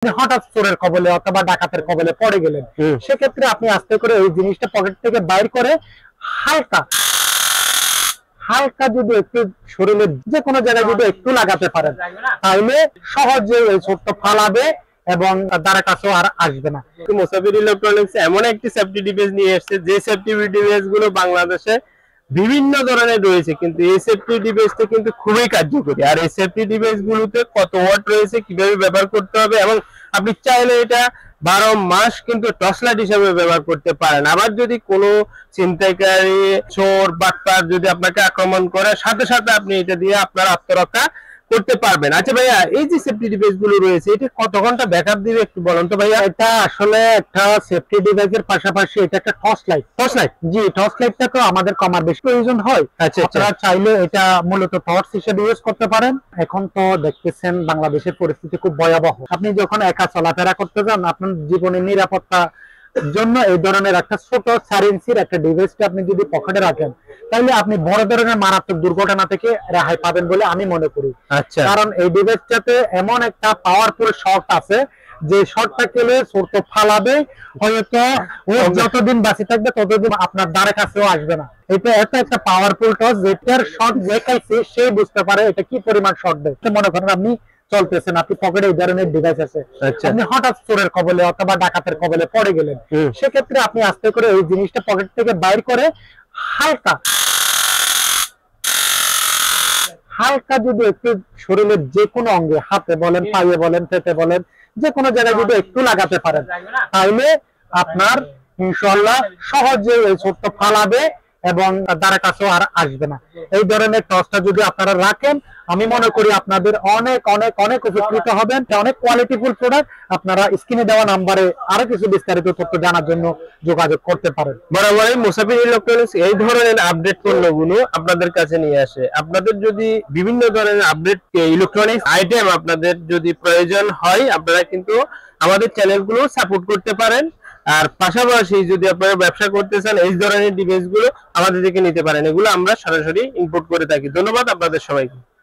হঠাৎ চোরের কবলে অথবা ডাকাতের কবলে পড়ে গেলেন, সেক্ষেত্রে আপনি আস্তে করে এই জিনিসটা পকেট থেকে বাইর করে হালকা হালকা যদি একটু শরীরে যে কোনো জায়গায় যদি একটু লাগাতে পারেন, তাহলে সহজে এই ছোট্ট ফালাবে এবং দ্বারা কাছেও আর আসবে না। মুসাফির ইলেকট্রনিক্স এমন একটি সেফটি ডিভাইস নিয়ে এসেছে যে সেফটি ডিভাইস গুলো বাংলাদেশে বিভিন্ন ধরনের রয়েছে, কিন্তু এই সেফটি ডিভাইসটা কিন্তু খুবই কার্যকরী। আর এই সেফটি ডিভাইস গুলোতে কত ওয়াট রয়েছে, কিভাবে ব্যবহার করতে হবে, এবং আপনি চাইলে এটা 12 মাস কিন্তু টর্চ লাইট হিসেবে ব্যবহার করতে পারেন। আবার যদি কোনো ছিনতাইকারী, চোর, বাটপার যদি আপনাকে আক্রমণ করে, সাথে সাথে আপনি এটা দিয়ে আপনার আত্মরক্ষা করতে পারবেন। আচ্ছা ভাইয়া, এই যে সেফটি ডিভাইস গুলো রয়েছে, এটা কত ঘন্টা ব্যাকআপ দিবে একটু বলুন তো ভাইয়া। এটা আসলে একটা সেফটি ডিভাইসের পাশাপাশি এটা একটা টর্চ লাইট। জি, টর্চ লাইটটা তো আমাদের কমার বেশি প্রয়োজন হয়। আচ্ছা, আপনারা চাইলে এটা মূলত টর্চ হিসেবে ইউজ করতে পারেন। এখন তো দেখতেছেন বাংলাদেশের পরিস্থিতি খুব ভয়াবহ। আপনি যখন একা চলাফেরা করতে যান, আপনার জীবনের নিরাপত্তা জন্য এই ধরনের একটা ছোট 4 ইঞ্চির একটা ডিভাইসকে আপনি যদি পকেটে রাখেন, তাহলে আপনি বড় ধরনের মারাত্মক দুর্ঘটনা থেকে রেহাই পাবেন বলে আমি মনে করি। আচ্ছা, কারণ এই ডিভাইসটাতে এমন একটা পাওয়ারফুল শট আছে যে শটটা খেলে ছোট ফালাবে, হয়তো ও যতদিন বাঁচে থাকবে ততদিন আপনার দ্বারে কাছেও আসবে না। এটা একটা পাওয়ারফুল টস, যেটার শট যে খাইছে সে বুঝতে পারে এটা কি পরিমাণ শট দেয়। মনে করেন আপনি চলতেছেন, আপনি পকেটে এই ধরনের ডিভাইস আছে, আপনি হঠাৎ চোরের কবলে অথবা ডাকাতের কবলে পড়ে গেলেন, সেক্ষেত্রে আপনি আস্তে করে এই জিনিসটা পকেট থেকে বাইর করে হালকা হালকা যদি একটু শরীরের যে কোনো অঙ্গে, হাতে বলেন, পায়ে বলেন, পেটে বলেন, যে কোনো জায়গায় যদি একটু লাগাতে পারেন, তাহলে আপনার ইনশাআল্লাহ সহজে এই ছোট্ট ফালাবে এবং দ্বারা কাছেও আর আসবে না। এই ধরনের টসটা যদি আপনারা রাখেন, আমি মনে করি আপনাদের অনেক অনেক অনেক উপকৃত হবেন। অনেক কোয়ালিটিফুল প্রোডাক্ট। আপনারা স্ক্রিনে দেওয়া নাম্বারে আরো কিছু বিস্তারিত তথ্য জানার জন্য যোগাযোগ করতে পারেন। বরাবরই মুসাফির ইলেকট্রনিক্স এই ধরনের আপডেট পণ্যগুলো আপনাদের কাছে নিয়ে আসে। আপনাদের যদি বিভিন্ন ধরনের আপডেট ইলেকট্রনিক্স আইটেম আপনাদের যদি প্রয়োজন হয়, আপনারা কিন্তু আমাদের চ্যানেলগুলো সাপোর্ট করতে পারেন। আর পাশাপাশি যদি আপনারা ব্যবসা করতে চান, এই ধরনের ডিভাইসগুলো আমাদের থেকে নিতে পারেন। এগুলো আমরা সরাসরি ইম্পোর্ট করে থাকি। ধন্যবাদ আপনাদের সবাইকে।